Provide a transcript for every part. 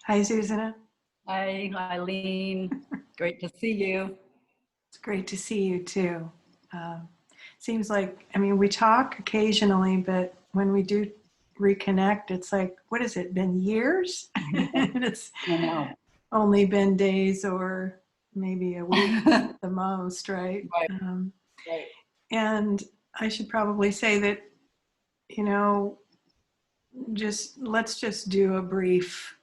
Hi, Zuzanna. Hi, Eileen. Great to see you. It's great to see you too. Um, Seems like, we talk occasionally, but when we do reconnect, it's like, what has it been, years? Yeah, And it's I know. only been days or maybe a week at the most, right? Right, right. And I should probably say that, you know, let's just do a brief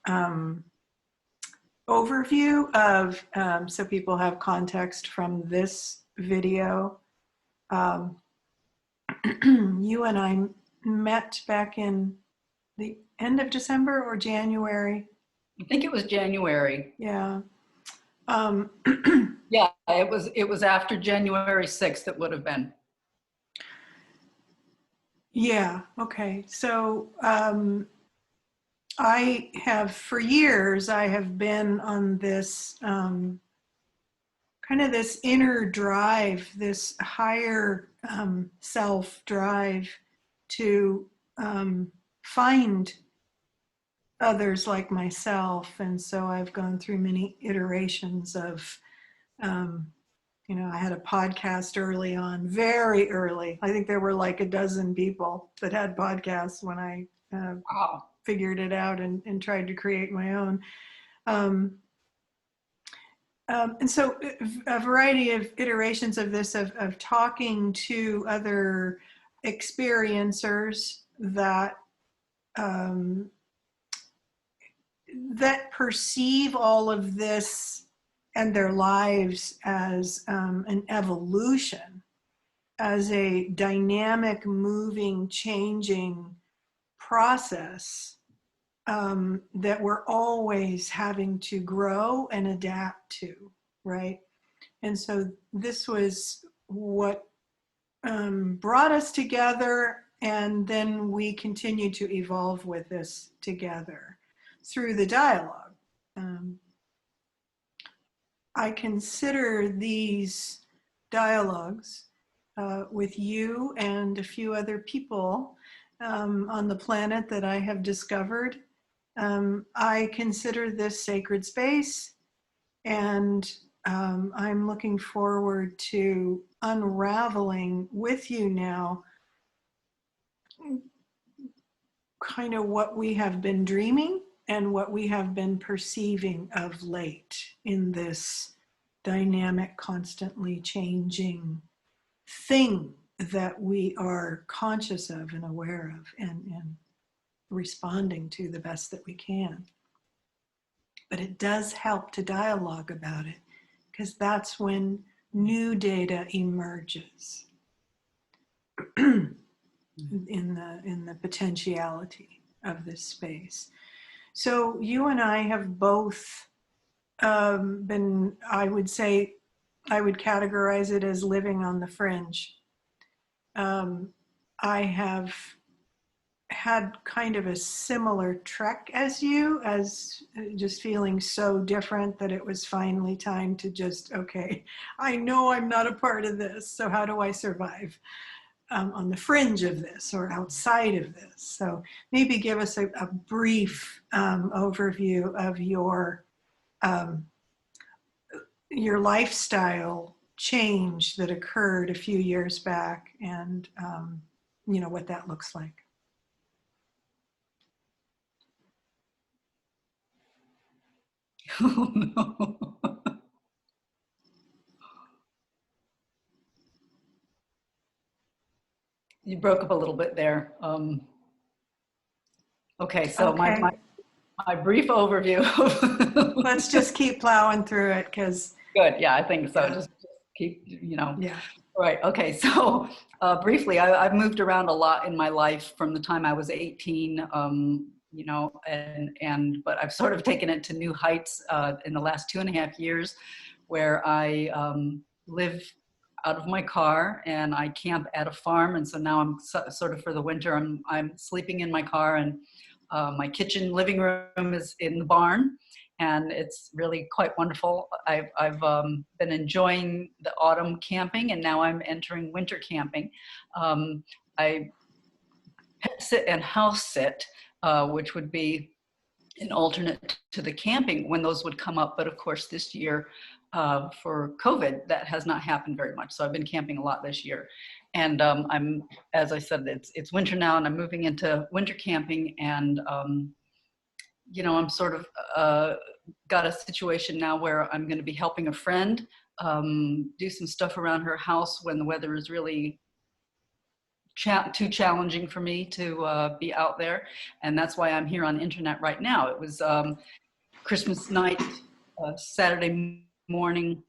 overview of, so people have context from this video. Um, you and I met back in the end of December or January. I think it was January. Yeah. Um, Yeah, it was after January 6th it would have been. yeah. Okay. So I have, for years, I have been on this kind of this inner drive, this higher self drive to find others like myself. And so I've gone through many iterations of, um, I had a podcast early on, very early. I think there were like a dozen people that had podcasts when I Wow. figured it out and tried to create my own. Um, and so a variety of iterations of this, of talking to other experiencers um, that perceive all of this and their lives as an evolution, as a dynamic, moving, changing process that we're always having to grow and adapt to, right? And so this was what brought us together, and then we continue to evolve with this together through the dialogue. Um, I consider these dialogues with you and a few other people on the planet that I have discovered. I consider this sacred space, and I'm looking forward to unraveling with you now kind of what we have been dreaming and what we have been perceiving of late in this dynamic, constantly changing thing that we are conscious of and aware of, and responding to the best that we can. But it does help to dialogue about it, because that's when new data emerges in the potentiality of this space. So you and I have both been, I would say, I would categorize it as living on the fringe. I have had kind of a similar trek as you, as just feeling so different that it was finally time to just, okay, I know I'm not a part of this, so how do I survive on the fringe of this or outside of this? So maybe give us a brief overview of your lifestyle change that occurred a few years back, and what that looks like. Oh, no. You broke up a little bit there. Okay, so Okay, my brief overview. let's just keep plowing through it, because Good, yeah, I think so. yeah, Just keep, yeah. Right, okay, so briefly, I've moved around a lot in my life from the time I was 18, but I've sort of taken it to new heights in the last 2.5 years, where I live out of my car and I camp at a farm. And so now I'm sort of, for the winter, I'm sleeping in my car, and my kitchen living room is in the barn. And it's really quite wonderful. I've been enjoying the autumn camping, and now I'm entering winter camping. I pet sit and house sit, which would be an alternate to the camping when those would come up. But of course, this year for COVID, that has not happened very much. So I've been camping a lot this year. And I'm, as I said, it's winter now, and I'm moving into winter camping. And, you know, I'm sort of got a situation now where I'm going to be helping a friend do some stuff around her house when the weather is really too challenging for me to be out there. And that's why I'm here on the internet right now. It was Christmas night, Saturday morning.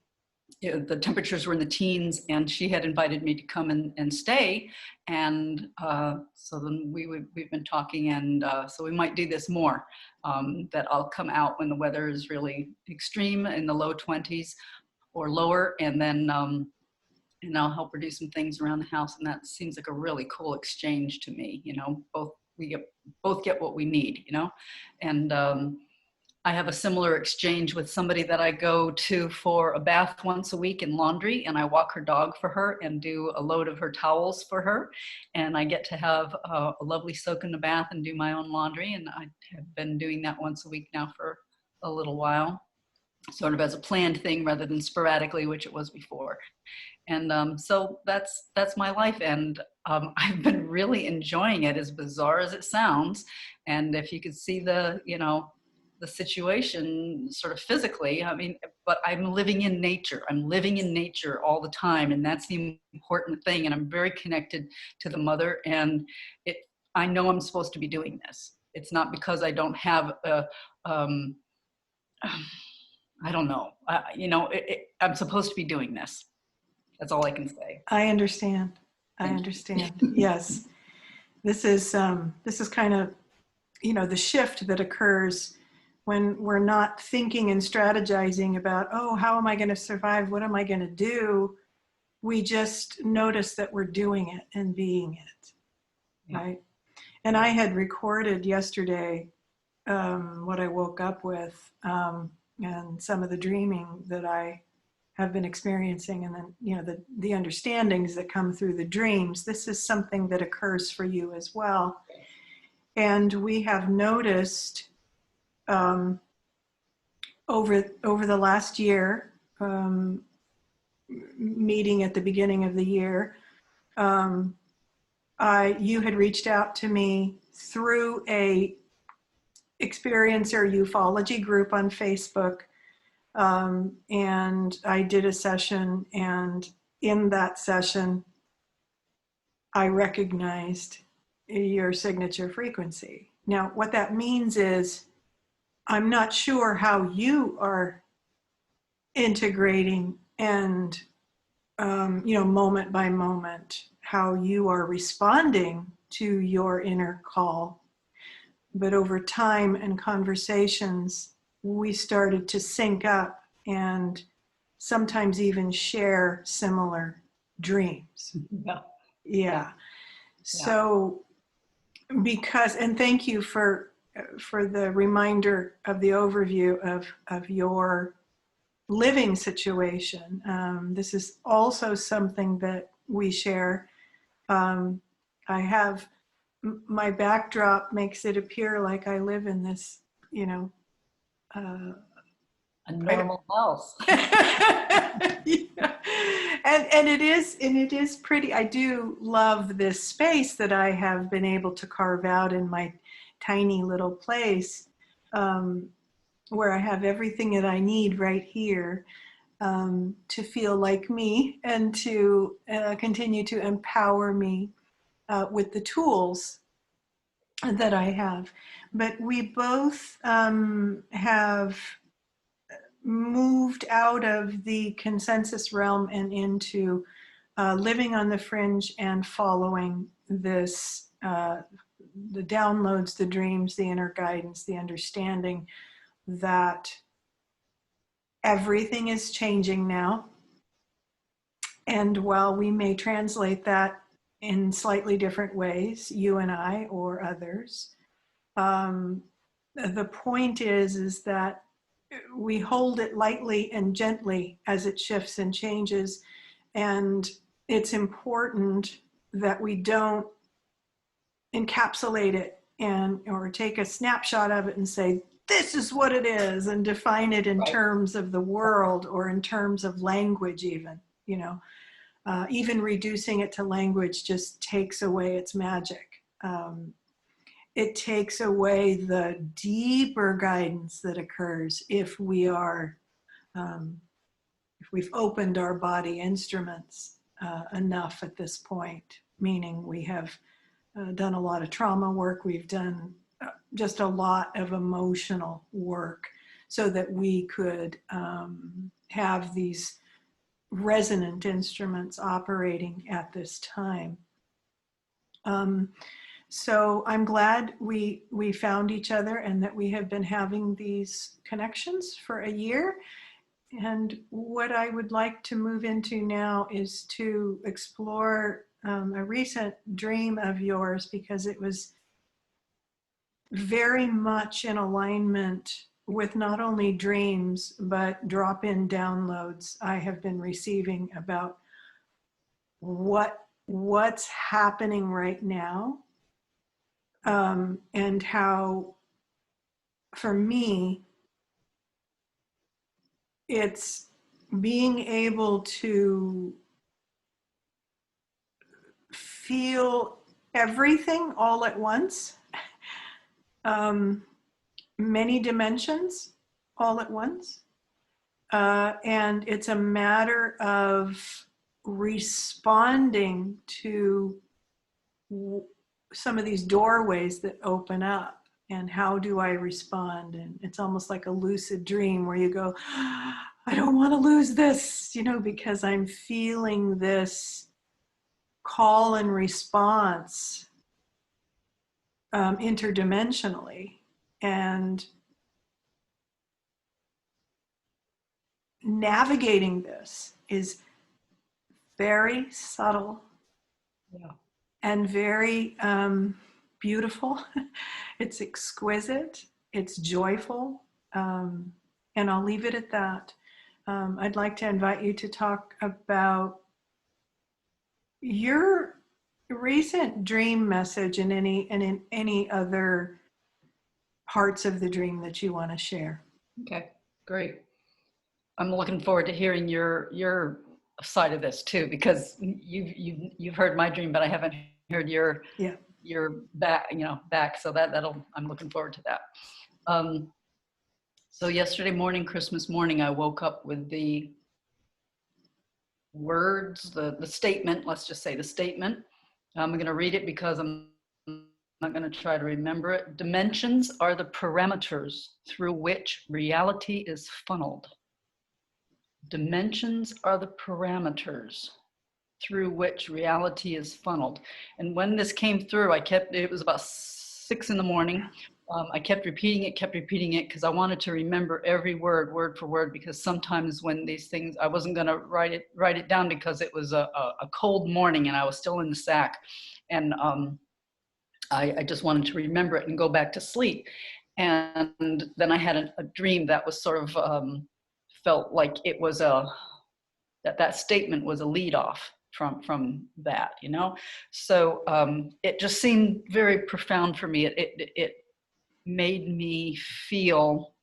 You know, the temperatures were in the teens, and she had invited me to come and stay. And so then we've been talking, and so we might do this more, that I'll come out when the weather is really extreme in the low 20s or lower, and then and I'll help her do some things around the house. And that seems like a really cool exchange to me. You know, we both get what we need, you know. And I have a similar exchange with somebody that I go to for a bath once a week in laundry, and I walk her dog for her and do a load of her towels for her. And I get to have a lovely soak in the bath and do my own laundry. And I have been doing that once a week now for a little while, sort of as a planned thing rather than sporadically, which it was before. And so that's my life, and I've been really enjoying it, as bizarre as it sounds. And if you could see the, you know, the situation sort of physically, I mean, but I'm living in nature. I'm living in nature all the time, and that's the important thing. And I'm very connected to the mother, and I know I'm supposed to be doing this. It's not because I don't have a, I don't know, you know, I'm supposed to be doing this. That's all I can say. I understand. I understand. Yes. This is kind of, you know, the shift that occurs when we're not thinking and strategizing about, oh, how am I going to survive? What am I going to do? We just notice that we're doing it and being it. Yeah. Right. And I had recorded yesterday what I woke up with and some of the dreaming that I have been experiencing, and then, you know, the understandings that come through the dreams. This is something that occurs for you as well. And we have noticed over the last year, meeting at the beginning of the year, you had reached out to me through a experiencer ufology group on Facebook. And I did a session, and in that session, I recognized your signature frequency. Now, what that means is I'm not sure how you are integrating and, you know, moment by moment, how you are responding to your inner call. But over time and conversations, we started to sync up and sometimes even share similar dreams. Yeah. Yeah. So because, and thank you for the reminder of the overview of your living situation. This is also something that we share. I have, my backdrop makes it appear like I live in this, you know, a normal house. Yeah. And it is pretty. I do love this space that I have been able to carve out in my tiny little place, where I have everything that I need right here, to feel like me and to continue to empower me with the tools that I have. But we both have moved out of the consensus realm and into living on the fringe and following this, the downloads, the dreams, the inner guidance, the understanding that everything is changing now. And while we may translate that in slightly different ways, you and I or others, the point is that we hold it lightly and gently as it shifts and changes. And it's important that we don't encapsulate it or take a snapshot of it and say, this is what it is, and define it in Right. terms of the world or in terms of language even, you know. Even reducing it to language just takes away its magic. It takes away the deeper guidance that occurs if we are, if we've opened our body instruments enough at this point, meaning we have done a lot of trauma work, we've done just a lot of emotional work so that we could have these resonant instruments operating at this time. So I'm glad we found each other and that we have been having these connections for a year. And what I would like to move into now is to explore a recent dream of yours, because it was very much in alignment with not only dreams, but drop-in downloads I have been receiving about what's happening right now, and how, for me, it's being able to feel everything all at once, many dimensions all at once. And it's a matter of responding to some of these doorways that open up. And how do I respond? And it's almost like a lucid dream where you go, I don't want to lose this, you know, because I'm feeling this call and response interdimensionally. And navigating this is very subtle, Yeah. and very beautiful. It's exquisite. It's joyful. And I'll leave it at that. I'd like to invite you to talk about your recent dream message and in any other parts of the dream that you want to share. Okay, great. I'm looking forward to hearing your side of this too, because you've heard my dream, but I haven't heard your back. So I'm looking forward to that. So yesterday morning, Christmas morning, I woke up with the words, the statement. Let's just say the statement. I'm going to read it because I'm not going to try to remember it. Dimensions are the parameters through which reality is funneled. Dimensions are the parameters through which reality is funneled. And when this came through, it was about 6 a.m. I kept repeating it because I wanted to remember every word for word, because sometimes when these things, I wasn't going to write it down because it was a cold morning and I was still in the sack. And I just wanted to remember it and go back to sleep. And then I had a dream that was sort of, felt like it was that statement was a lead off from that, you know? So it just seemed very profound for me. It made me feel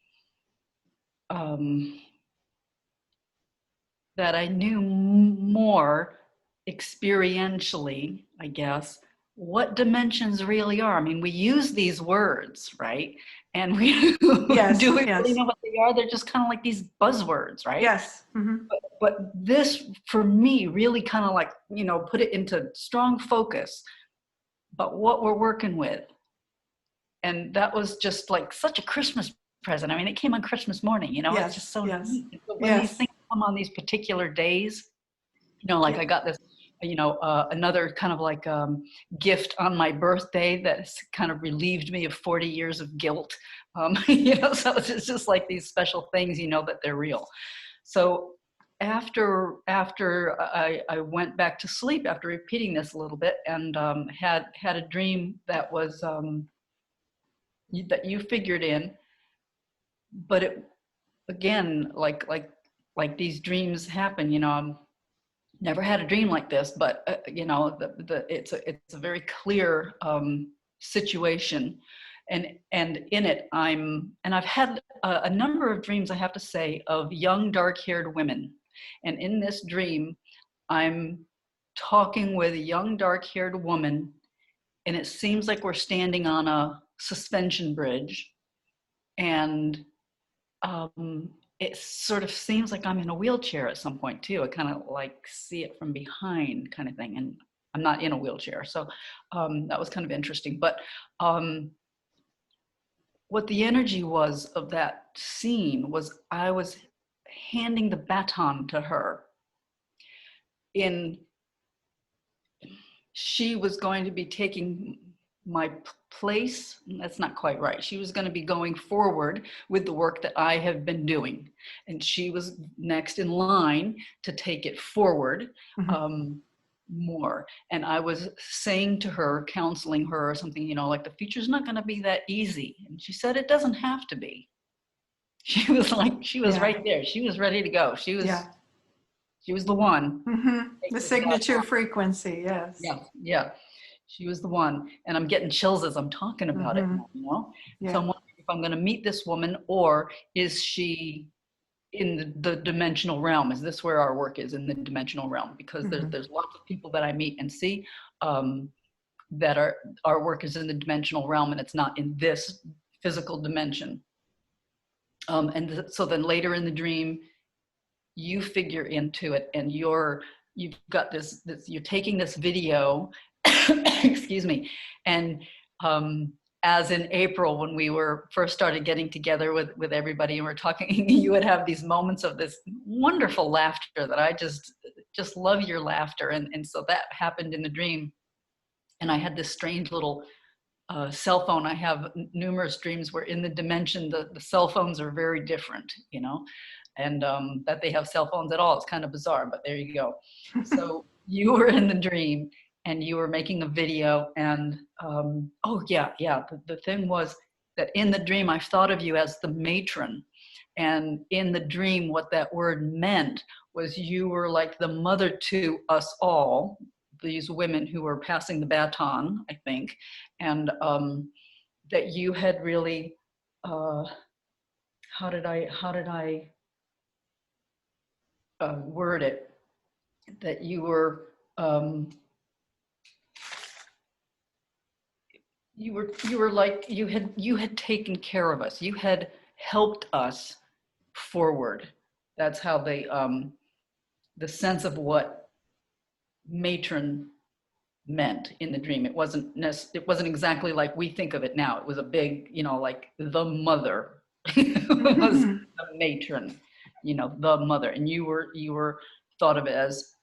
that I knew more experientially, I guess, what dimensions really are. I mean, we use these words, right? And we do we really know what they are? They're just kind of like these buzzwords, right? Yes. Mm-hmm. But this, for me, really kind of like, you know, put it into strong focus, but what we're working with. And that was just like such a Christmas present. I mean, it came on Christmas morning, you know, it's just so neat. But when these things come on these particular days, you know, like I got this, you know, another kind of like gift on my birthday that kind of relieved me of 40 years of guilt. You know, so it's just like these special things, you know, that they're real. So after I went back to sleep after repeating this a little bit, and had a dream that was that you figured in, but it, again, like these dreams happen, you know. Never had a dream like this, but you know, it's a very clear situation, and in it I've had a number of dreams, I have to say, of young dark-haired women. And in this dream, I'm talking with a young dark-haired woman, and it seems like we're standing on a suspension bridge, and it sort of seems like I'm in a wheelchair at some point too. I kind of like see it from behind, kind of thing, and I'm not in a wheelchair, so that was kind of interesting. But what the energy was of that scene was I was handing the baton to her. She was going to be taking my place. That's not quite right. She was going to be going forward with the work that I have been doing, and she was next in line to take it forward. More. And I was saying to her, counseling her or something, you know, like, the future's not going to be that easy. And she said, it doesn't have to be. She was like, she was right there. She was ready to go. She was the one. The signature frequency. Yes. Yeah. She was the one. And I'm getting chills as I'm talking about it now, you know? So I'm wondering if I'm going to meet this woman, or is she in the dimensional realm? Is this where our work is, in the dimensional realm? Because there's lots of people that I meet and see that our work is in the dimensional realm, and it's not in this physical dimension. So then later in the dream, you figure into it, and you've got this you're taking this video, excuse me, and as in April, when we were first started getting together with everybody and we're talking, you would have these moments of this wonderful laughter that I just love your laughter. And so that happened in the dream. And I had this strange little cell phone. I have numerous dreams where in the dimension, the cell phones are very different, you know, and that they have cell phones at all. It's kind of bizarre, but there you go. So you were in the dream, and you were making a video, and the thing was that in the dream I thought of you as the matron, and in the dream what that word meant was you were like the mother to us all, these women who were passing the baton, I think, and that you had really how did I word it, that you were you were like, you had taken care of us. You had helped us forward. That's how the sense of what matron meant in the dream. It wasn't exactly like we think of it now. It was a big, you know, like the mother was the matron, you know, the mother, and you were thought of as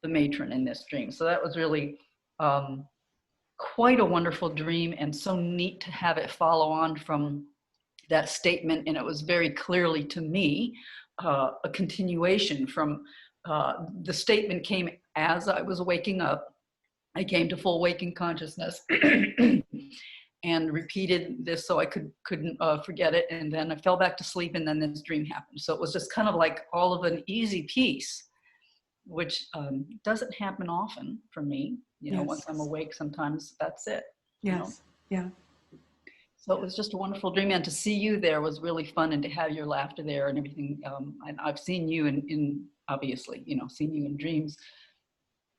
the matron in this dream. So that was really quite a wonderful dream, and so neat to have it follow on from that statement. And it was very clearly to me a continuation from the statement came as I was waking up. I came to full waking consciousness and repeated this so I couldn't forget it. And then I fell back to sleep, and then this dream happened. So it was just kind of like all of an easy piece, which doesn't happen often for me. You know, once I'm awake, sometimes that's it. Yes. You know? Yeah. So it was just a wonderful dream, and to see you there was really fun, and to have your laughter there and everything. And I've seen you in obviously, you know, seen you in dreams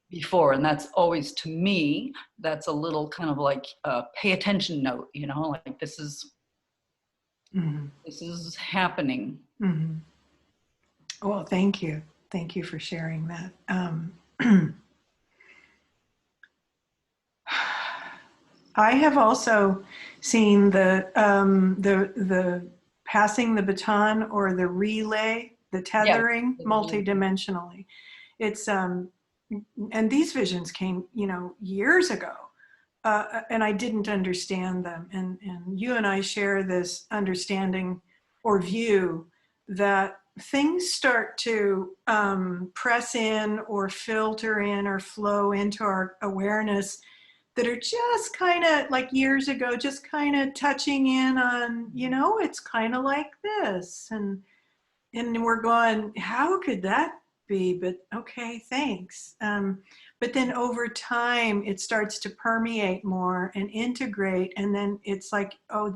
before, and that's always, to me, that's a little kind of like pay attention note, you know, like this is happening. Well, thank you for sharing that. I have also seen the passing the baton, or the relay, the tethering, multidimensionally. It's and these visions came, you know, years ago, and I didn't understand them. And you and I share this understanding or view that things start to press in or filter in or flow into our awareness that are just kind of like years ago, just kind of touching in on, you know, it's kind of like this. And we're going, how could that be? But okay, thanks. But then over time, it starts to permeate more and integrate. And then it's like, oh,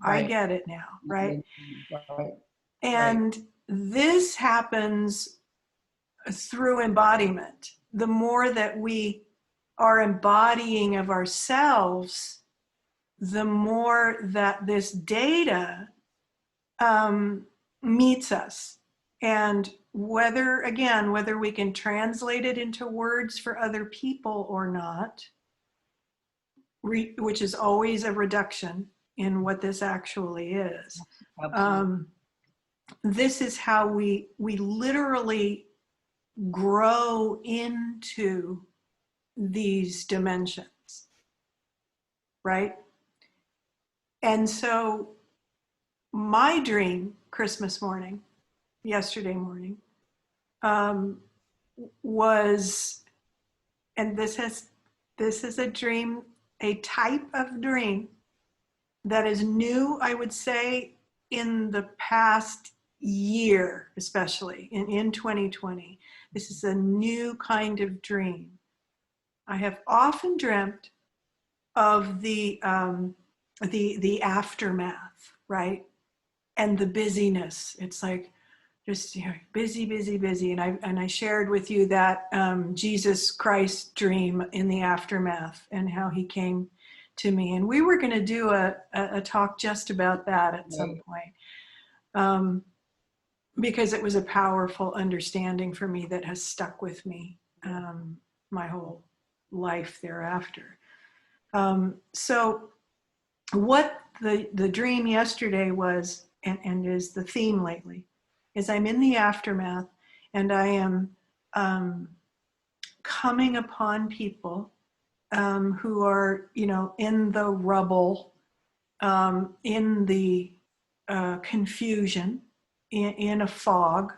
I Right. get it now, right? Right. Right. And this happens through embodiment. The more that we are embodying of ourselves, the more that this data meets us. And whether we can translate it into words for other people or not, which is always a reduction in what this actually is. Absolutely. This is how we literally grow into these dimensions, right? And so my dream yesterday morning, was, and this is a dream, a type of dream that is new, I would say, in the past year, especially in 2020. This is a new kind of dream. I have often dreamt of the aftermath, right? And the busyness. It's like just, you know, busy, busy, busy. And I shared with you that Jesus Christ dream in the aftermath and how he came to me. And we were going to do a talk just about that at some point, because it was a powerful understanding for me that has stuck with me my whole life thereafter. So what the dream yesterday was, and is the theme lately, is I'm in the aftermath, and I am coming upon people who are, you know, in the rubble, in the confusion, in a fog.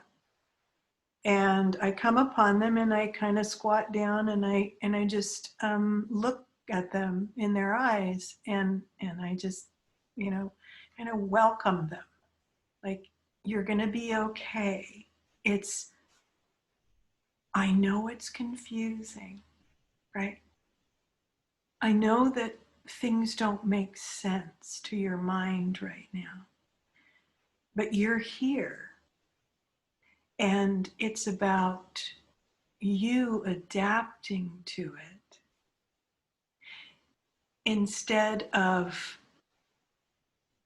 And I come upon them, and I kind of squat down, and I just look at them in their eyes, and I just, you know, kind of welcome them, like, you're gonna be okay. I know it's confusing, right? I know that things don't make sense to your mind right now, but you're here, and it's about you adapting to it instead of,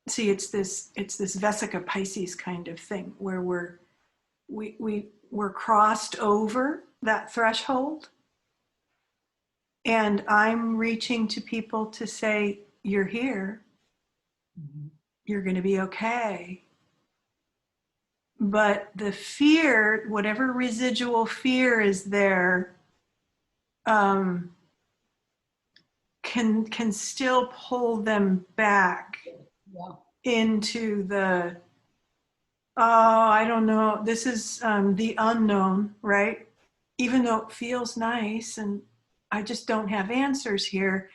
see, it's this Vesica Pisces kind of thing where we're crossed over that threshold, and I'm reaching to people to say, you're here, you're going to be okay. But the fear, whatever residual fear is there, can still pull them back into the, oh, I don't know, this is the unknown, right? Even though it feels nice, and I just don't have answers here,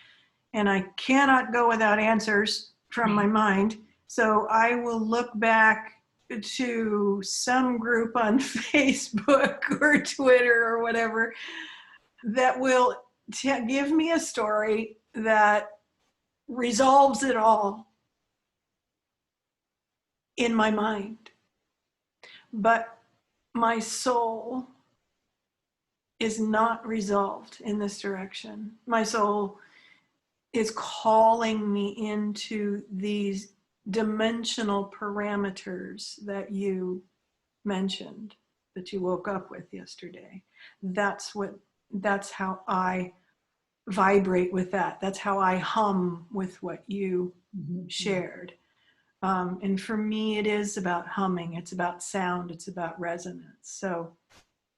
and I cannot go without answers from my mind. So I will look back to some group on Facebook or Twitter or whatever that will give me a story that resolves it all in my mind. But my soul is not resolved in this direction. My soul is calling me into these dimensional parameters that you mentioned, that you woke up with yesterday. That's how I vibrate with that. That's how I hum with what you shared. And for me, it is about humming. It's about sound. It's about resonance. So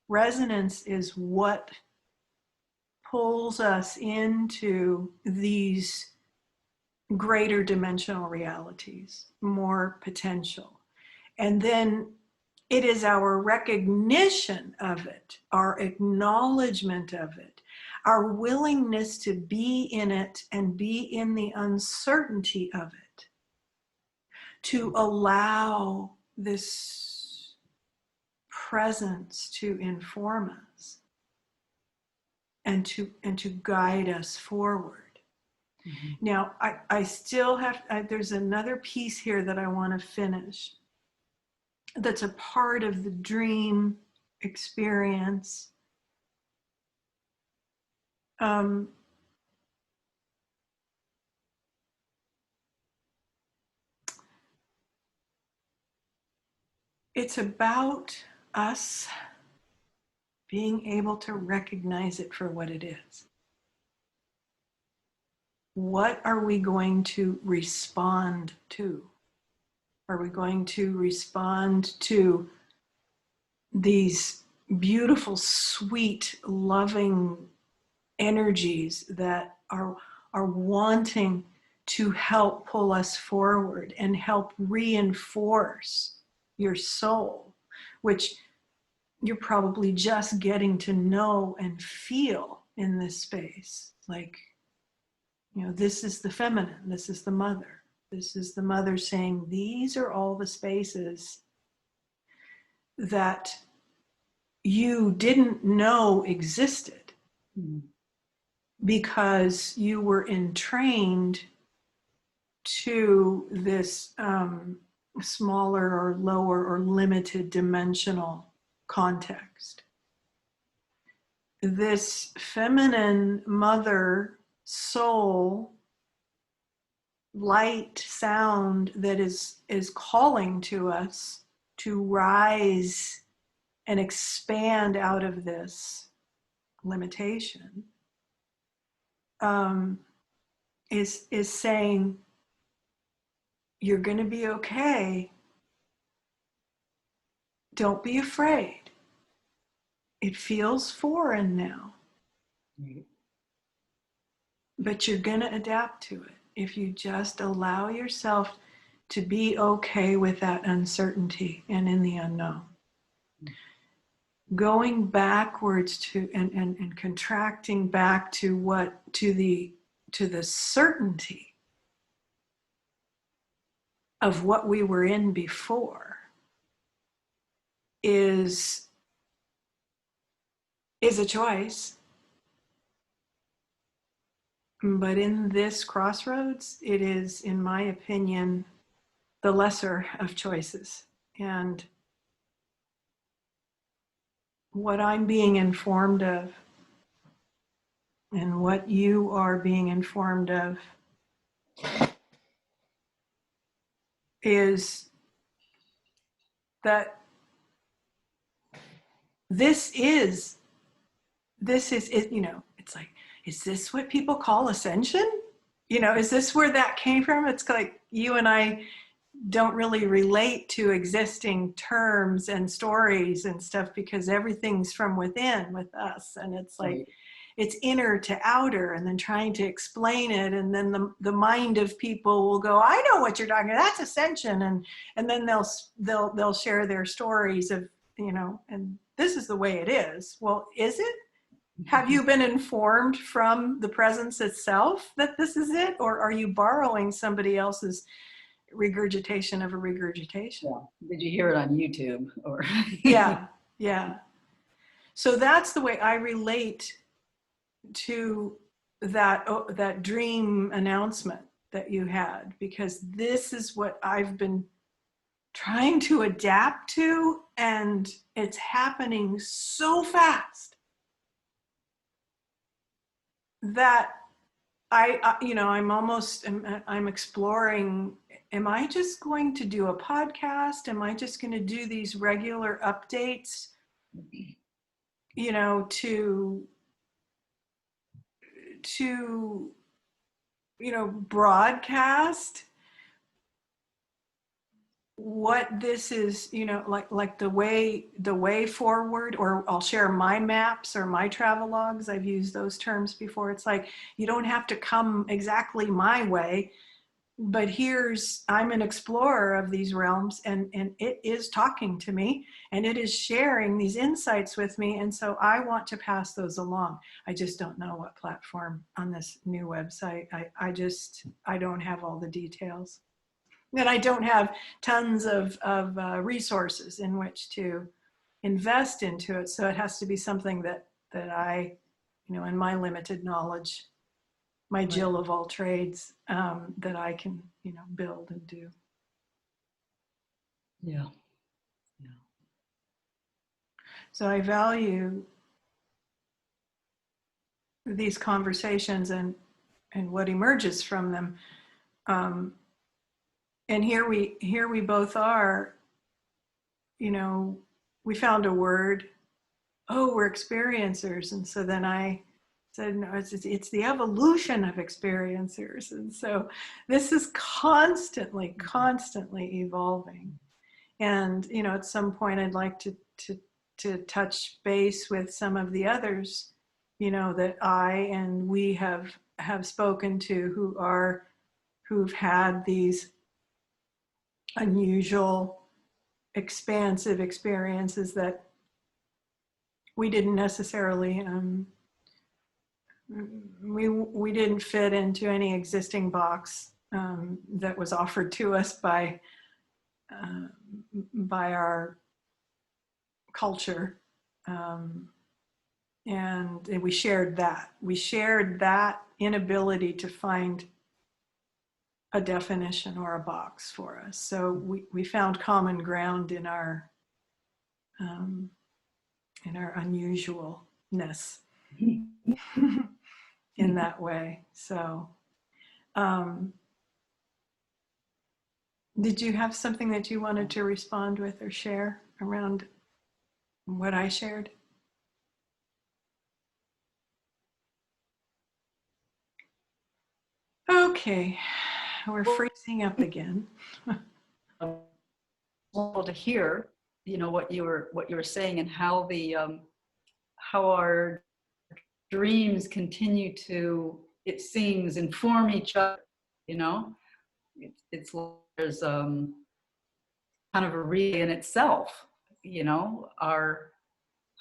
resonance is what pulls us into these greater dimensional realities, more potential. And then it is our recognition of it, our acknowledgement of it, our willingness to be in it and be in the uncertainty of it, to allow this presence to inform us. and to guide us forward. Mm-hmm. Now, I still have, there's another piece here that I want to finish that's a part of the dream experience. It's about us being able to recognize it for what it is. What are we going to respond to? Are we going to respond to these beautiful, sweet, loving energies that are wanting to help pull us forward and help reinforce your soul, which you're probably just getting to know and feel in this space? Like, this is the feminine, this is the mother. This is the mother saying, these are all the spaces that you didn't know existed because you were entrained to this smaller or lower or limited dimensional context. This feminine mother soul light sound that is calling to us to rise and expand out of this limitation, is saying, you're going to be okay. Don't be afraid. It feels foreign now, but you're going to adapt to it if you just allow yourself to be okay with that uncertainty and in the unknown. Going backwards to and contracting back to the certainty of what we were in before is a choice. But in this crossroads, it is, in my opinion, the lesser of choices. And what I'm being informed of and what you are being informed of is that this is it, it's like, is this what people call ascension? Is this where that came from? It's like you and I don't really relate to existing terms and stories and stuff because everything's from within with us. And it's like, right. It's inner to outer, and then trying to explain it. And then the mind of people will go, I know what you're talking about. That's ascension. And then they'll share their stories of, and this is the way it is. Well, is it? Have you been informed from the presence itself that this is it? Or are you borrowing somebody else's regurgitation of a regurgitation? Yeah. Did you hear it on YouTube? Or Yeah. So that's the way I relate to that dream announcement that you had, because this is what I've been trying to adapt to, and it's happening so fast that I'm exploring, am I just going to do a podcast? Am I just going to do these regular updates, to broadcast what this is, like the way forward, or I'll share my maps or my travel logs. I've used those terms before. It's like, you don't have to come exactly my way, but I'm an explorer of these realms, and it is talking to me, and it is sharing these insights with me. And so I want to pass those along. I just don't know what platform on this new website. I don't have all the details. And I don't have tons of resources in which to invest into it. So it has to be something that I in my limited knowledge, my Right. Jill of all trades, that I can, build and do. Yeah. Yeah. So I value these conversations and what emerges from them. And here we both are, we found a word. Oh, we're experiencers. And so then I said, no, it's the evolution of experiencers. And so this is constantly evolving. And, at some point I'd like to touch base with some of the others, that I and we have spoken to who've had these unusual, expansive experiences that we didn't necessarily, we didn't fit into any existing box that was offered to us by our culture. And we shared that. We shared that inability to find a definition or a box for us. So we found common ground in our unusualness in that way. So, did you have something that you wanted to respond with or share around what I shared? Okay, we're freezing up again. To hear, what you were saying, and how how our dreams continue to, it seems, inform each other. It's there's kind of a relay in itself. How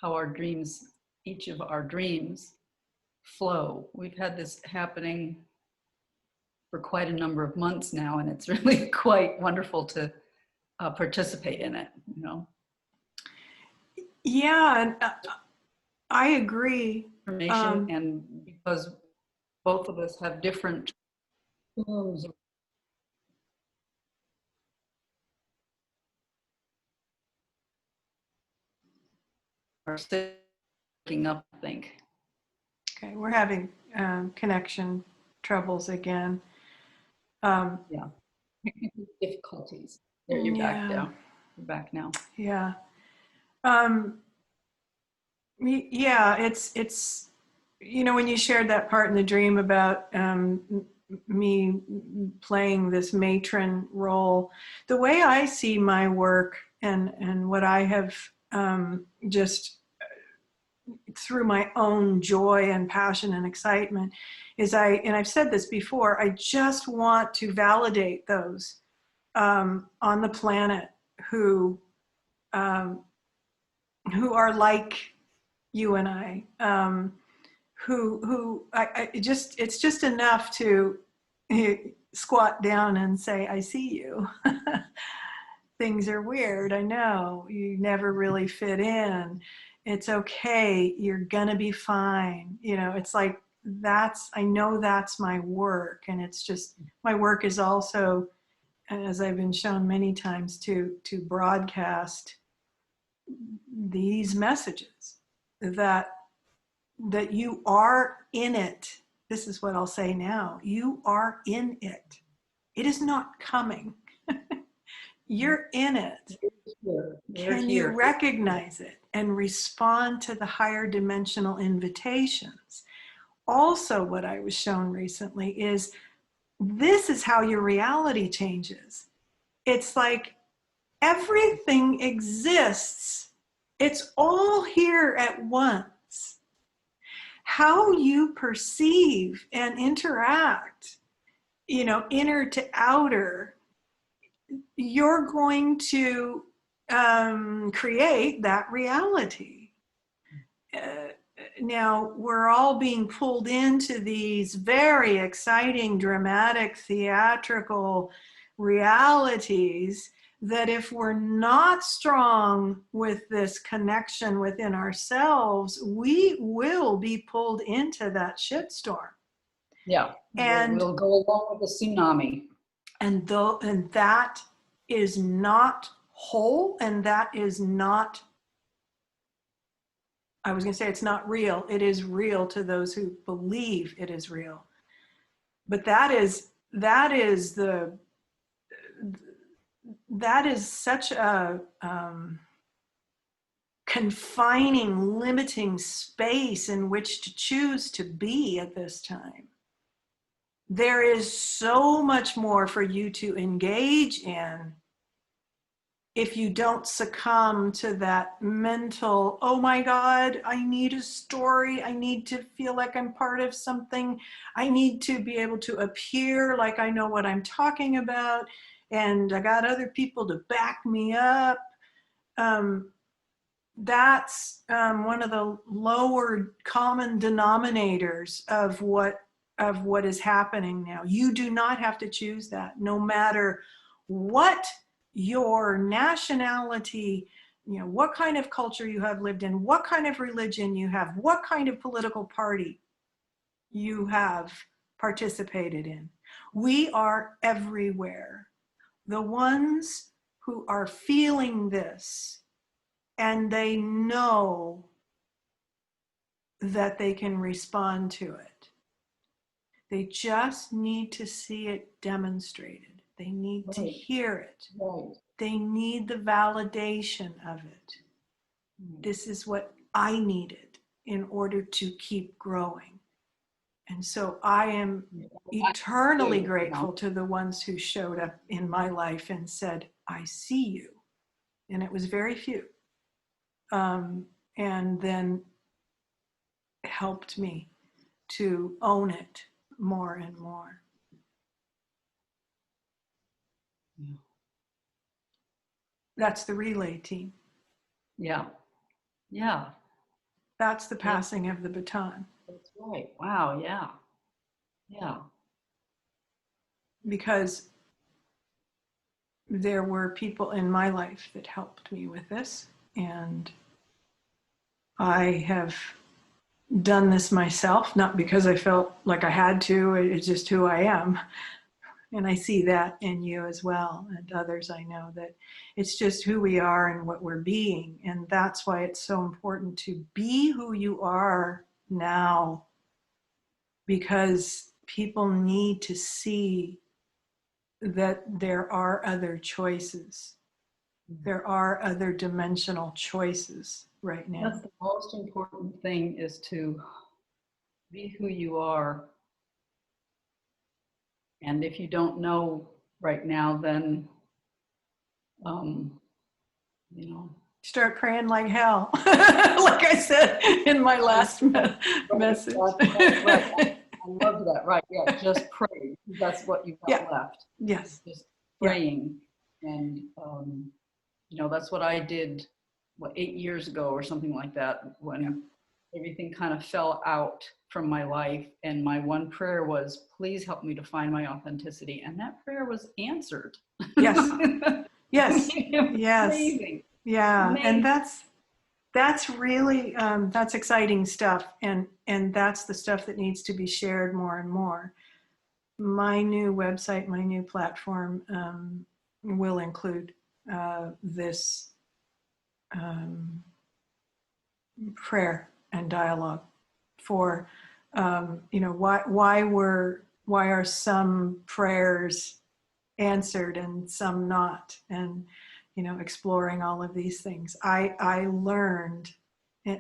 our dreams, each of our dreams, flow. We've had this happening for quite a number of months now, and it's really quite wonderful to participate in it. Yeah, and I agree. Information, and because both of us have different tools. Are sticking up, I think. Okay, we're having connection troubles again. Yeah, difficulties. There, you're back now. You're back now. Yeah. Yeah, it's when you shared that part in the dream about me playing this matron role, the way I see my work and what I have just through my own joy and passion and excitement is I've said this before, I just want to validate those on the planet who are like you and I, it's just enough to squat down and say, I see you. Things are weird. I know you never really fit in. It's okay. You're gonna be fine. It's like, I know that's my work. And it's just, my work is also, as I've been shown many times, to broadcast these messages that you are in it. This is what I'll say now. You are in it. It is not coming. You're in it. Can you recognize it and respond to the higher dimensional invitations? Also, what I was shown recently is this is how your reality changes. It's like everything exists. It's all here at once. How you perceive and interact, inner to outer, you're going to create that reality. Now, we're all being pulled into these very exciting, dramatic, theatrical realities that if we're not strong with this connection within ourselves, we will be pulled into that shitstorm. Yeah. And we'll go along with the tsunami. And that is not whole, and that is not, I was going to say it's not real. It is real to those who believe it is real. But that is such a confining, limiting space in which to choose to be at this time. There is so much more for you to engage in if you don't succumb to that mental, oh my God, I need a story. I need to feel like I'm part of something. I need to be able to appear like I know what I'm talking about. And I got other people to back me up. That's one of the lower common denominators of what is happening now. You do not have to choose that, no matter what your nationality, what kind of culture you have lived in, what kind of religion you have, what kind of political party you have participated in. We are everywhere. The ones who are feeling this and they know that they can respond to it. They just need to see it demonstrated. They need to hear it. Right. They need the validation of it. This is what I needed in order to keep growing. And so I am eternally grateful to the ones who showed up in my life and said, I see you. And it was very few. And then helped me to own it more and more. Yeah. That's the relay team. Yeah. Yeah. That's the passing of the baton. That's right. Wow. Yeah. Yeah. Because there were people in my life that helped me with this, and I have done this myself, not because I felt like I had to, it's just who I am. And I see that in you as well, and others I know, that it's just who we are and what we're being. And that's why it's so important to be who you are now, because people need to see that there are other choices. There are other dimensional choices right now. That's the most important thing, is to be who you are. And if you don't know right now, then, Start praying like hell, like I said in my last message. Right. I love that. Right. Yeah. Just pray. That's what you've got left. Yes. Just praying. And, that's what I did, 8 years ago or something like that, when everything kind of fell out from my life. And my one prayer was, please help me to find my authenticity. And that prayer was answered. Yes. Yes. Yes. Amazing. Yeah. Amazing. And that's really, that's exciting stuff. And that's the stuff that needs to be shared more and more. My new website, my new platform will include this prayer and dialogue for, why are some prayers answered and some not, and exploring all of these things. I learned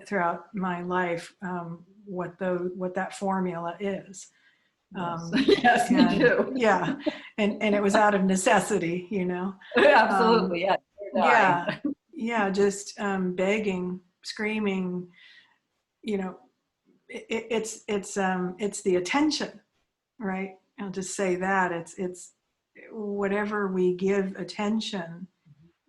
throughout my life what that formula is. Yes, me too. Yeah, and it was out of necessity, Absolutely, yeah, just begging, screaming, it's the attention, right? I'll just say that it's whatever we give attention,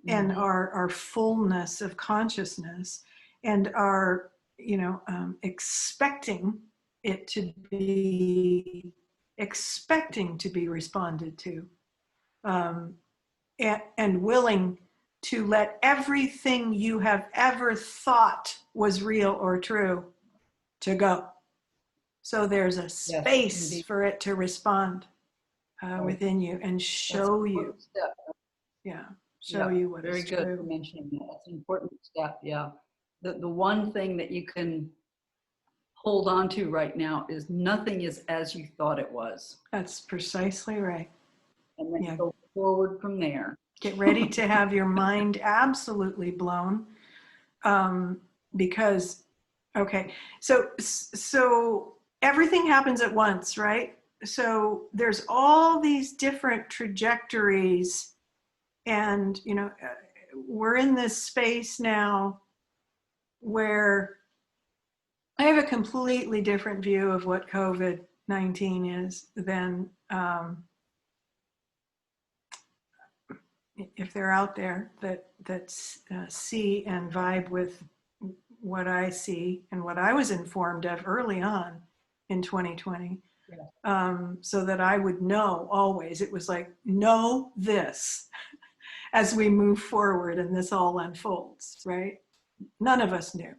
and our fullness of consciousness, and our expecting to be responded to, and willing to let everything you have ever thought was real or true to go. So there's a Yes, space indeed. for it to respond Right. within you and That's show an you. important step. Show you what Very is good true. for mentioning that. That's an important step. Yeah. The one thing that you can hold on to right now is nothing is as you thought it was. That's precisely right. And then go forward from there. Get ready to have your mind absolutely blown. Because, okay, so everything happens at once, right? So there's all these different trajectories, and we're in this space now where I have a completely different view of what COVID-19 is than if they're out there that see and vibe with what I see and what I was informed of early on in 2020. So that I would know always. It was like, know this as we move forward and this all unfolds, right? None of us knew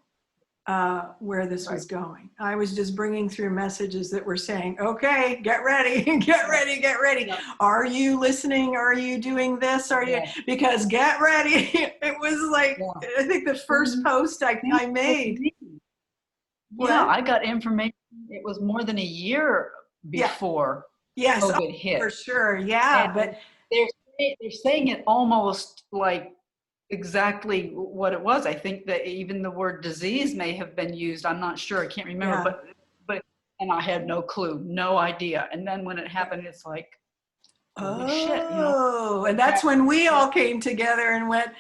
where this was going. I was just bringing through messages that were saying, okay, get ready, get ready, get ready. Are you listening? Are you doing this? Are you? Because get ready. It was like, I think the first post I made. I got information. It was more than a year before COVID hit. For sure. Yeah. And but they're saying it almost like exactly what it was. I think that even the word disease may have been used. I'm not sure. I can't remember, but and I had no clue, no idea. And then when it happened, it's like, holy shit, and that's when we all came together and went,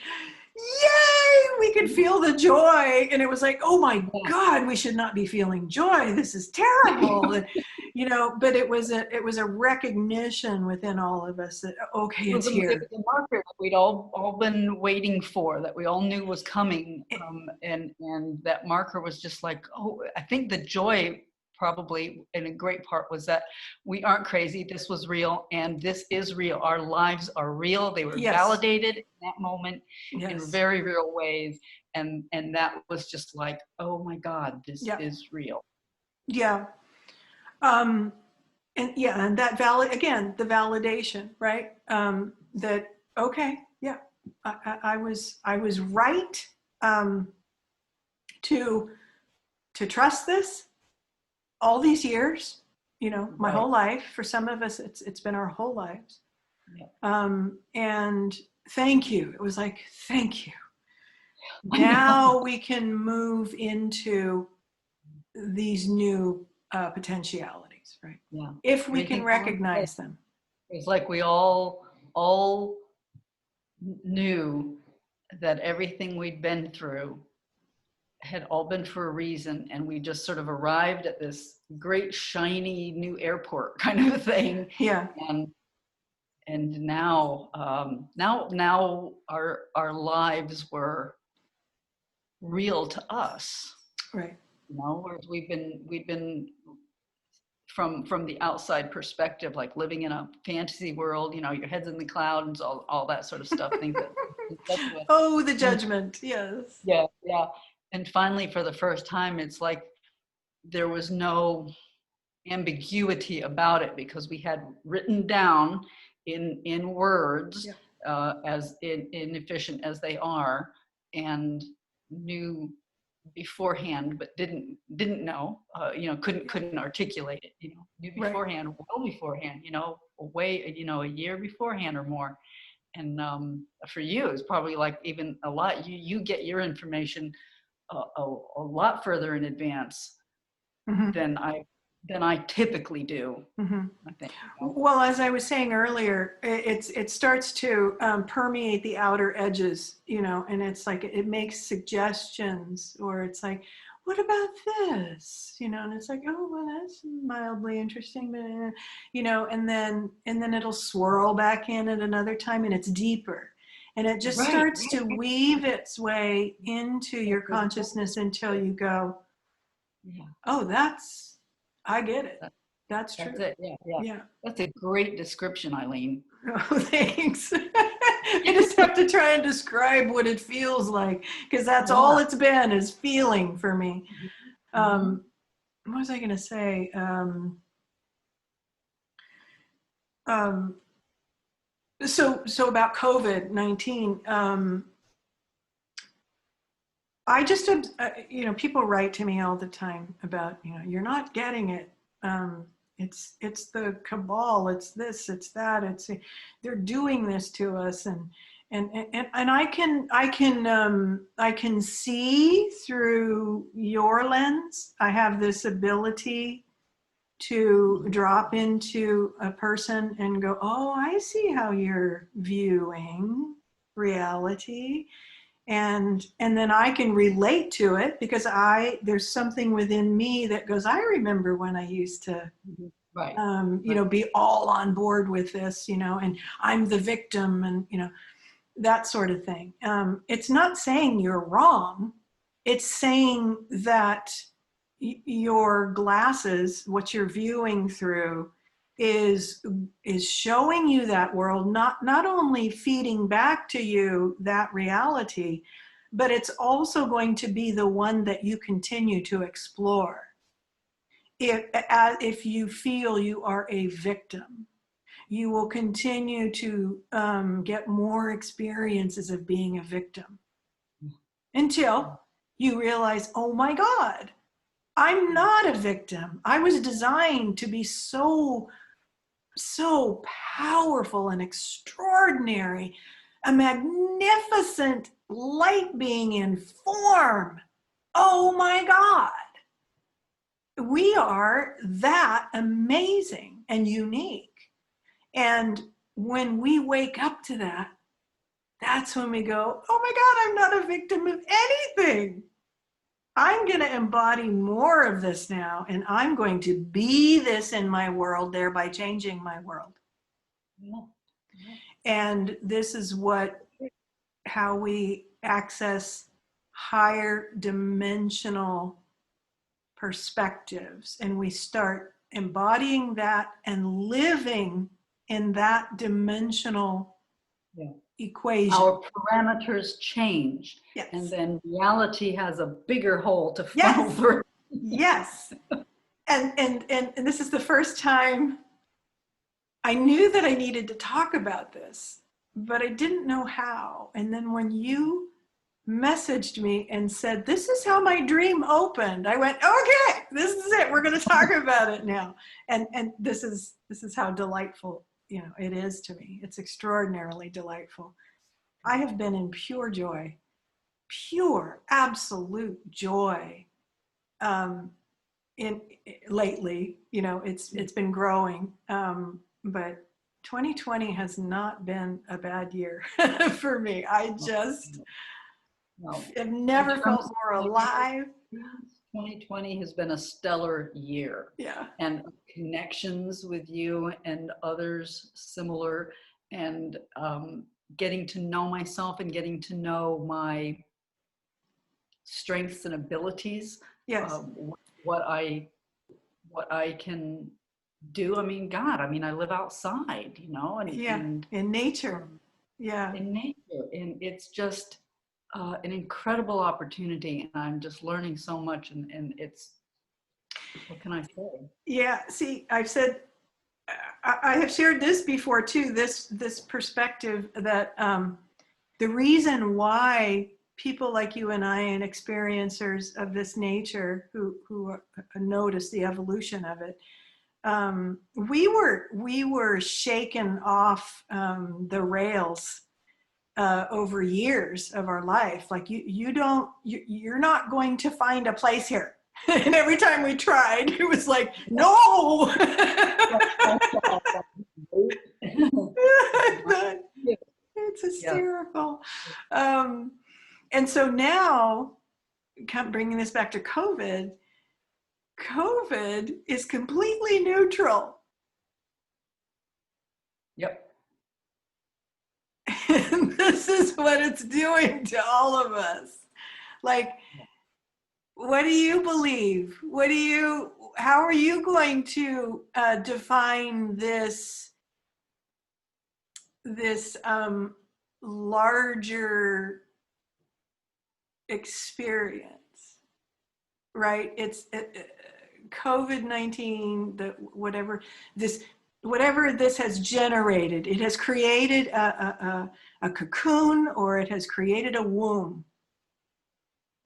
yay, we could feel the joy. And it was like, oh my God, we should not be feeling joy. This is terrible. And, but it was a recognition within all of us that, okay, it's here. It was a marker that we'd all been waiting for, that we all knew was coming. And that marker was just like, oh, I think the joy probably in a great part was that we aren't crazy. This was real, and this is real. Our lives are real. They were validated in that moment in very real ways, and that was just like, oh my God, this is real. And that the validation, right? That okay, I was right to trust this all these years, my whole life. For some of us, it's been our whole lives. And thank you. It was like, thank you. Now we can move into these new potentialities, right? If we can recognize them. It's like we all knew that everything we'd been through had all been for a reason, and we just sort of arrived at this great shiny new airport kind of a thing. And now our lives were real to us, right? Whereas we've been from the outside perspective, like living in a fantasy world, your head's in the clouds, all that sort of stuff. Things that the judgment, yes. Yeah. And finally, for the first time, it's like there was no ambiguity about it, because we had written down in words, as inefficient as they are, and knew beforehand, but didn't know, couldn't articulate it, knew beforehand, well beforehand, a year beforehand or more. And for you, it's probably like even a lot. You get your information a lot further in advance than I typically do. I think. Well, as I was saying earlier, it starts to permeate the outer edges, and it's like it makes suggestions, or it's like, what about this, and it's like, oh, well, that's mildly interesting, but and then it'll swirl back in at another time, and it's deeper. And it just starts to weave its way into your consciousness until you go, oh, I get it. That's true. That's it. Yeah. That's a great description, Eileen. Oh, thanks. I just have to try and describe what it feels like, because that's Yeah. all it's been, is feeling for me. Mm-hmm. What was I going to say? Um, so about COVID-19, I just, people write to me all the time about, you're not getting it. It's the cabal. It's this. It's that. They're doing this to us, and I can see through your lens. I have this ability to drop into a person and go, oh, I see how you're viewing reality, and then I can relate to it, because there's something within me that goes, I remember when I used to Right. be all on board with this, and I'm the victim, and that sort of thing. It's not saying you're wrong. It's saying that your glasses, what you're viewing through, is showing you that world, not only feeding back to you that reality, but it's also going to be the one that you continue to explore if you feel you are a victim. You will continue to get more experiences of being a victim until you realize, oh my God, I'm not a victim. I was designed to be so powerful and extraordinary, a magnificent light being in form. Oh my God. We are that amazing and unique. And when we wake up to that, that's when we go, oh my God, I'm not a victim of anything. I'm going to embody more of this now, and I'm going to be this in my world, thereby changing my world. Yeah. And this is how we access higher dimensional perspectives, and we start embodying that and living in that dimensional equation. Our parameters change, yes. And then reality has a bigger hole to funnel through. Yes. And this is the first time I knew that I needed to talk about this, but I didn't know how. And then when you messaged me and said, this is how my dream opened, I went, okay, this is it. We're going to talk about it now. And this is how delightful, it is to me. It's extraordinarily delightful. I have been in pure joy, pure, absolute joy. Lately, it's been growing, but 2020 has not been a bad year for me. I just have never felt more alive. 2020 has been a stellar year. Yeah. And connections with you and others similar, and getting to know myself and getting to know my strengths and abilities. Yes. What I can do. I mean, God, I live outside, and in nature. In nature. And it's just an incredible opportunity. And I'm just learning so much. And it's, what can I say? Yeah. See, I've said, I have shared this before too, this perspective that the reason why people like you and I, and experiencers of this nature who notice the evolution of it, we were shaken off the rails over years of our life. Like you're not going to find a place here. And every time we tried, it was like, no. It's hysterical. And so now, bringing this back to COVID is completely neutral. Yep. And this is what it's doing to all of us. Like, what do you believe? How are you going to define this larger experience, right? COVID-19, whatever this has generated, it has created a cocoon, or it has created a womb.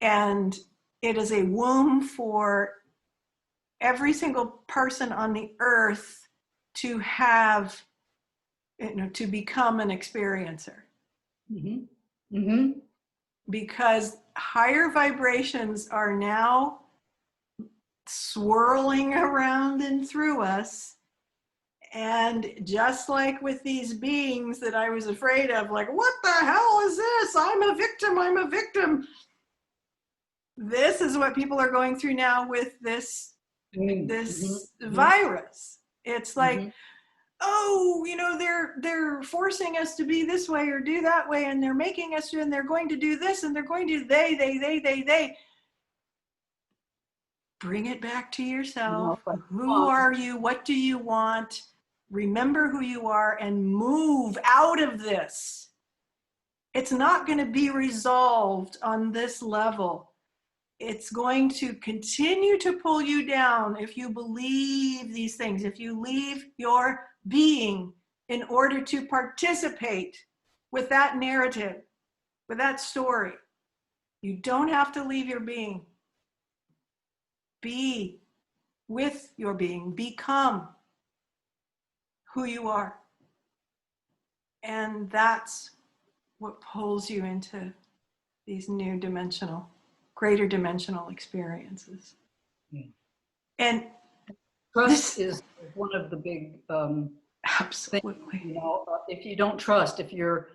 And it is a womb for every single person on the earth to have, to become an experiencer. Mm-hmm. Mm-hmm. Because higher vibrations are now swirling around and through us. And just like with these beings that I was afraid of, like, what the hell is this? I'm a victim. This is what people are going through now with this Mm-hmm. virus. It's like, Mm-hmm. oh, they're forcing us to be this way or do that way, and they're making us do, and they're going to do this, and they're going to they. Bring it back to yourself. Who are you? What do you want? Remember who you are and move out of this. It's not going to be resolved on this level. It's going to continue to pull you down if you believe these things, if you leave your being in order to participate with that narrative, with that story. You don't have to leave your being. Be with your being. Become who you are. And that's what pulls you into these new greater dimensional experiences. Mm. And trust is one of the big absolutely things, if you don't trust, if you're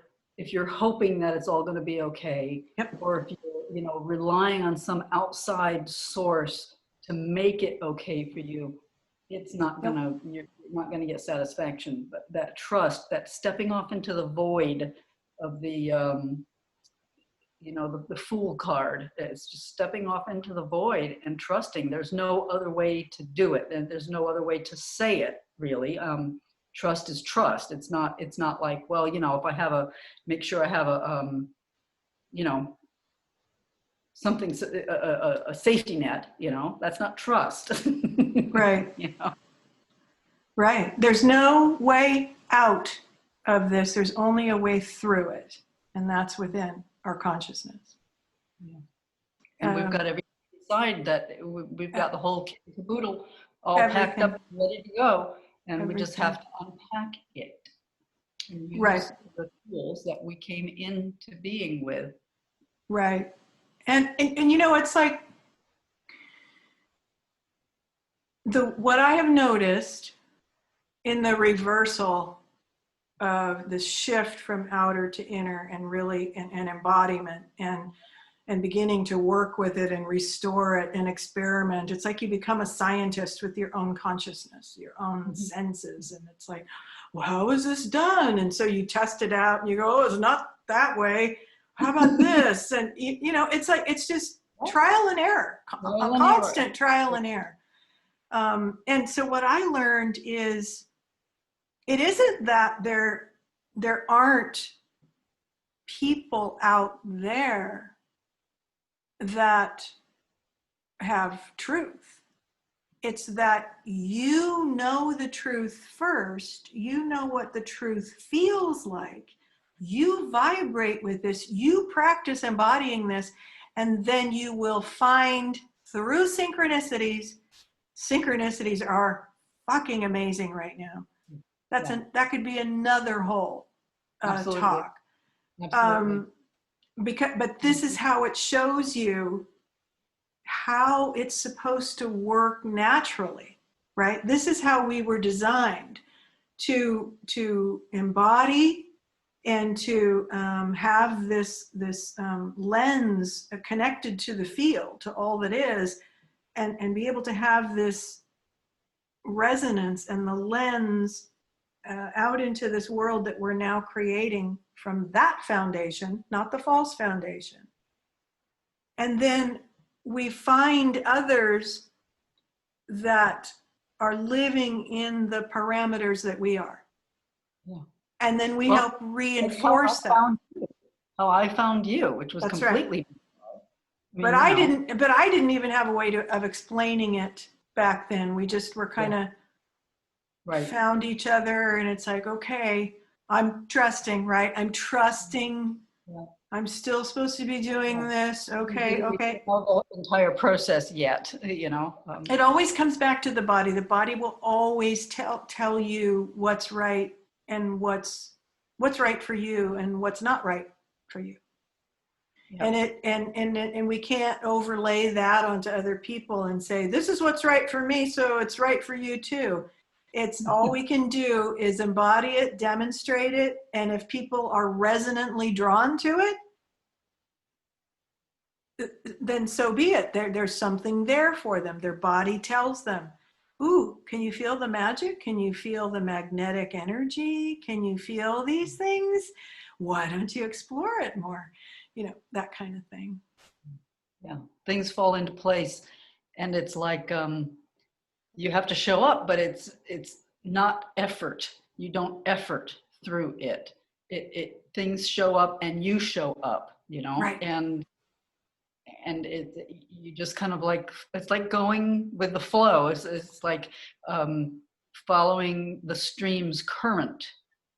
hoping that it's all going to be okay, yep. or if you're relying on some outside source to make it okay for you, it's not going to, you're not going to get satisfaction. But that trust, that stepping off into the void of the the fool card, it's just stepping off into the void and trusting. There's no other way to do it, and there's no other way to say it, really. Trust is trust. It's not like, well, if I have make sure I have something, a safety net, that's not trust. Right. Right. There's no way out of this. There's only a way through it. And that's within our consciousness. Yeah. And we've got everything inside that. We've got the whole kit and caboodle all packed up and ready to go. And we just have to unpack it and use the tools that we came into being with. Right. And it's like what I have noticed in the reversal of the shift from outer to inner, and really an embodiment, and beginning to work with it and restore it and experiment. It's like you become a scientist with your own consciousness, your own senses. And it's like, well, how is this done? And so you test it out and you go, oh, it's not that way. How about this? And it's like, it's just trial and error, a constant trial and error. And so what I learned is, it isn't that there aren't people out there that have truth. It's that you know the truth first. You know what the truth feels like. You vibrate with this. You practice embodying this. And then you will find through synchronicities. Synchronicities are fucking amazing right now. That could be another whole talk. Absolutely. But this is how it shows you how it's supposed to work naturally, right? This is how we were designed to embody and to have this lens connected to the field, to all that is, and be able to have this resonance and the lens out into this world that we're now creating from that foundation, not the false foundation. And then we find others that are living in the parameters that we are. Yeah. And then we help reinforce that. how I found you, which was That's right. completely. I But mean, you know, I didn't even have a way of explaining it back then. We just were kind yeah, of right. found each other, and it's like, okay, I'm trusting, right? I'm trusting. Yeah, I'm still supposed to be doing yeah. this. Okay, We okay. don't know the entire process yet, you know. It always comes back to the body. The body will always tell you what's right and what's right for you and what's not right for you. Yeah. And we can't overlay that onto other people and say, this is what's right for me, so it's right for you too. It's all we can do is embody it, demonstrate it, and if people are resonantly drawn to it, then so be it. There's something there for them. Their body tells them, ooh, can you feel the magic? Can you feel the magnetic energy? Can you feel these things? Why don't you explore it more? You know, that kind of thing. Yeah, things fall into place, and it's like you have to show up, but it's not effort. You don't effort through it. It things show up, and you show up. You know, Right. and you just kind of like, it's like going with the flow. It's like following the stream's current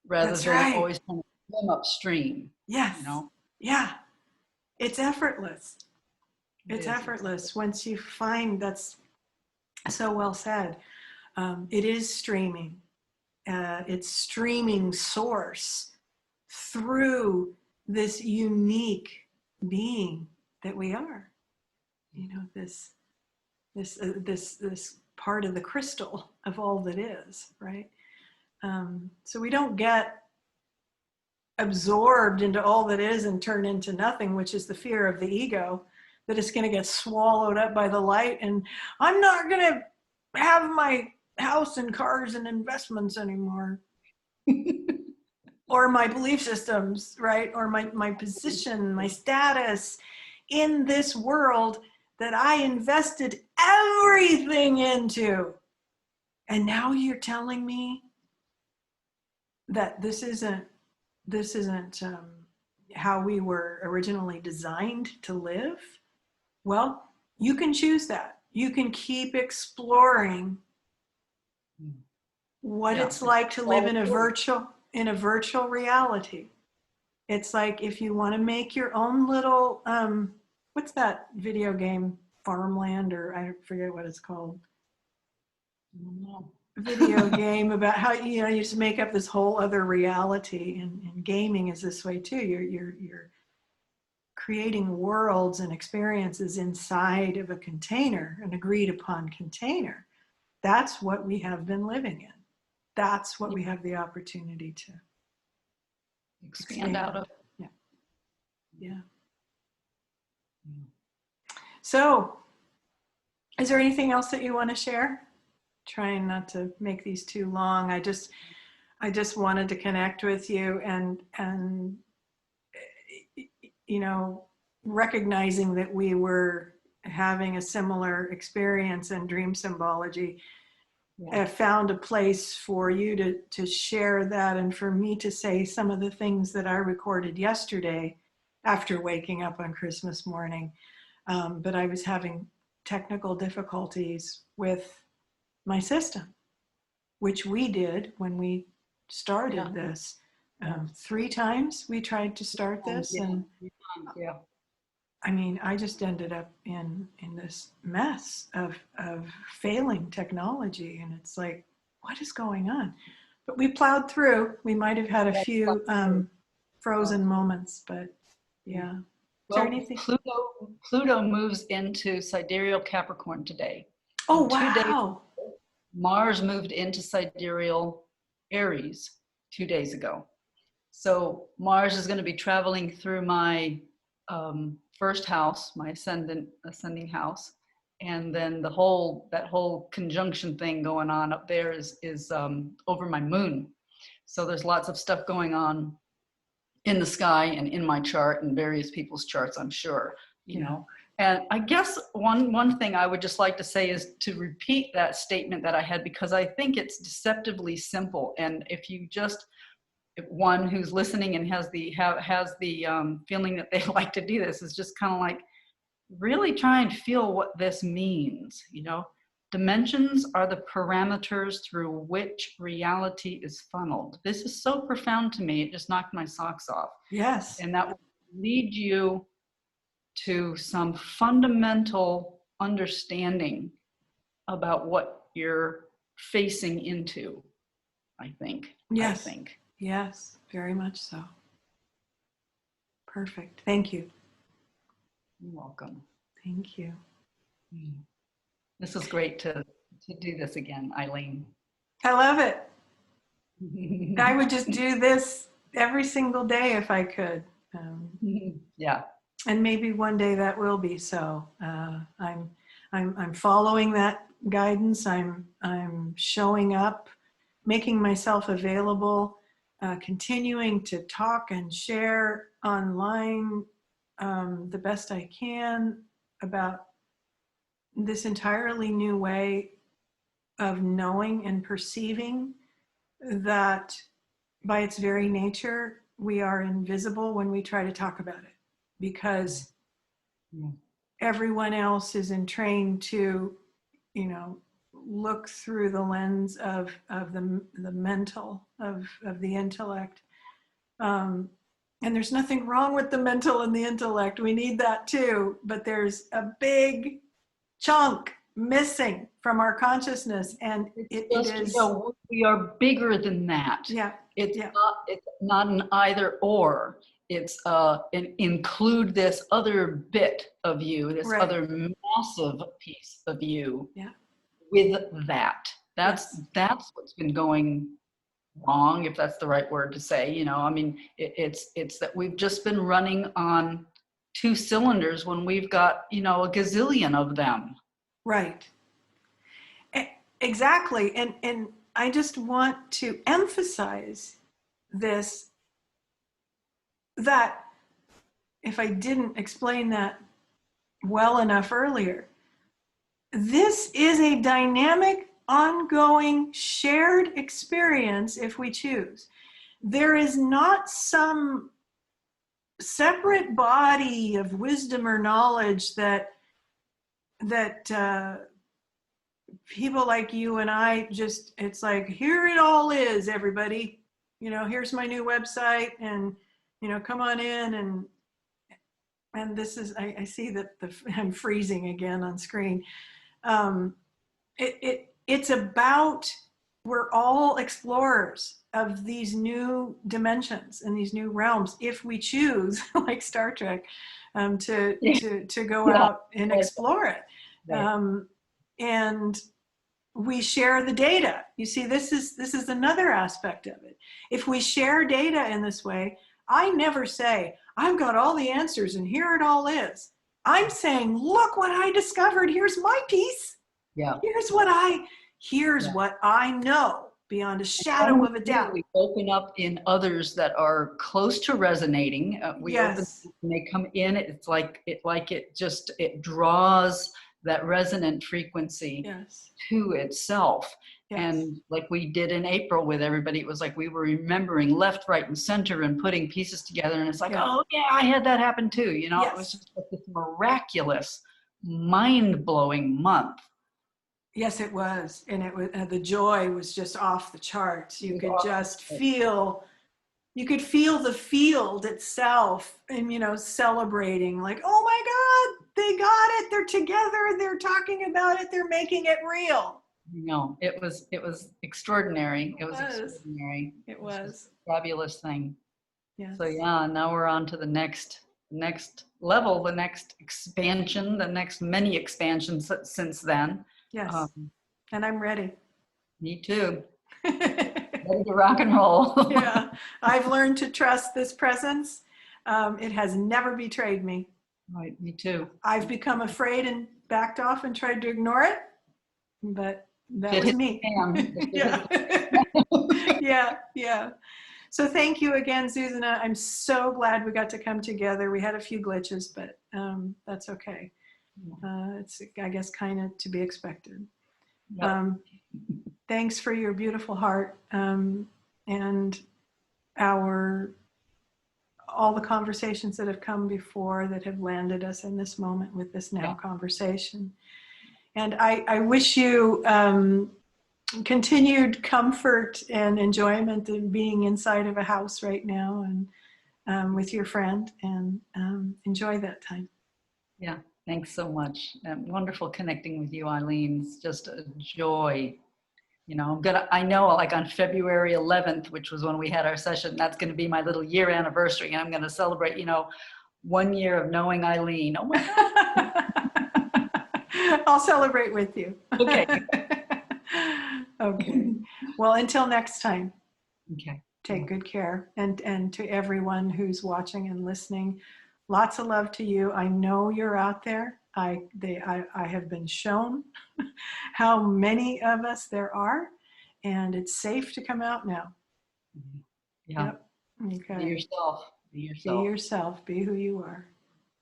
rather That's than right. always trying to swim upstream. Yes. You know, Yeah. It's effortless. it It's is. It's effortless once you find that's so well said. It is streaming. It's streaming source through this unique being that we are. You know, this part of the crystal of all that is, right? So we don't get absorbed into all that is and turn into nothing, which is the fear of the ego, that it's going to get swallowed up by the light, and I'm not going to have my house and cars and investments anymore, or my belief systems, right? Or my position, my status in this world that I invested everything into. And now you're telling me that this isn't how we were originally designed to live. Well, you can choose that. You can keep exploring what Yeah, it's it's like to live all in a true. virtual reality. It's like if you want to make your own little what's that video game, Farmland, or I forget what it's called. Video game about how you just make up this whole other reality, and gaming is this way too. You're creating worlds and experiences inside of a container, an agreed upon container. That's what we have been living in. That's what we have the opportunity to Expand out expand. of. Yeah. Yeah. So, is there anything else that you want to share? Trying not to make these too long. I just wanted to connect with you and you know, recognizing that we were having a similar experience in dream symbology. Yeah. I found a place for you to share that, and for me to say some of the things that I recorded yesterday after waking up on Christmas morning. But I was having technical difficulties with my system, which we did when we Yeah. started this. Yeah. 3 times we tried to start this, Yeah. and Yeah. I mean, I just ended up in this mess of failing technology, and it's like, what is going on? But we plowed through. We might have had a That's few true. frozen moments, but Yeah. yeah. Is there Well, anything? Pluto moves into sidereal Capricorn today. Oh, And 2 days, wow. Mars moved into sidereal Aries 2 days ago. So Mars is going to be traveling through my first house, my ascending house, and then that whole conjunction thing going on up there is over my moon. So there's lots of stuff going on in the sky and in my chart and various people's charts, I'm sure, you Yeah. know. And I guess one thing I would just like to say is to repeat that statement that I had, because I think it's deceptively simple. And if you just one who's listening and has the feeling that they like to do this is just kind of like really try and feel what this means. Dimensions are the parameters through which reality is funneled. This is so profound to me, it just knocked my socks off. Yes. And that will lead you to some fundamental understanding about what you're facing into, I think. Yes. Yes, very much so. Perfect. Thank you. You're welcome. Thank you. This is great to do this again, Eileen. I love it. I would just do this every single day if I could. Yeah. And maybe one day that will be so. I'm following that guidance. I'm showing up, making myself available, continuing to talk and share online the best I can about this entirely new way of knowing and perceiving that by its very nature, we are invisible when we try to talk about it, because everyone else is entrained to, look through the lens of the mental, of the intellect. And there's nothing wrong with the mental and the intellect. We need that too, but there's a big chunk missing from our consciousness, and it is. We are bigger than that. Yeah. It's not an either or. It's include this other bit of you, this other massive piece of you. Yeah. With that. That's what's been going wrong, if that's the right word to say. It's that we've just been running on 2 cylinders when we've got, a gazillion of them. Right. Exactly. And I just want to emphasize this, that if I didn't explain that well enough earlier, this is a dynamic, ongoing, shared experience if we choose. There is not some separate body of wisdom or knowledge that people like you and I just, it's like, here it all is, everybody. Here's my new website, and, come on in. And this is, I see that I'm freezing again on screen. It's about, we're all explorers of these new dimensions and these new realms, if we choose, like Star Trek, to go out and explore it. Right. And we share the data. You see, this is another aspect of it. If we share data in this way, I never say, I've got all the answers and here it all is. I'm saying, look what I discovered. Here's my piece. Yeah. Here's what I know beyond a shadow of a doubt. We open up in others that are close to resonating. We open, when they come in, it's like it draws that resonant frequency to itself. Yes. And like we did in April with everybody, it was like we were remembering left, right, and center and putting pieces together. And it's like, oh yeah, I had that happen too. It was just like this miraculous, mind-blowing month. Yes, it was. And it was, the joy was just off the charts. You could just feel, the field itself, and, celebrating, like, oh my God, they got it. They're together. They're talking about it. They're making it real. It was extraordinary. It was extraordinary. It was a fabulous thing. Yes. So now we're on to the next level, the next expansion, the next many expansions since then. Yes. And I'm ready. Me too. Ready to rock and roll. Yeah. I've learned to trust this presence. It has never betrayed me. Right. Me too. I've become afraid and backed off and tried to ignore it, but that was me. Yeah. So thank you again, Zuzanna. I'm so glad we got to come together. We had a few glitches, but that's okay. It's, I guess, kind of to be expected. Yep. Thanks for your beautiful heart. And all the conversations that have come before that have landed us in this moment with this now conversation. And I wish you continued comfort and enjoyment in being inside of a house right now and with your friend, and enjoy that time. Yeah, thanks so much. Wonderful connecting with you, Eileen. It's just a joy. You know, I know like on February 11th, which was when we had our session, that's going to be my little year anniversary. And I'm going to celebrate, 1 year of knowing Eileen. Oh my God. I'll celebrate with you. Okay. Okay. Well, until next time. Okay. Take good care. And to everyone who's watching and listening, lots of love to you. I know you're out there. I have been shown how many of us there are, and it's safe to come out now. Yeah. Yep. Okay. Be yourself. Be yourself. Be yourself. Be who you are.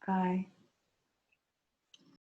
Bye.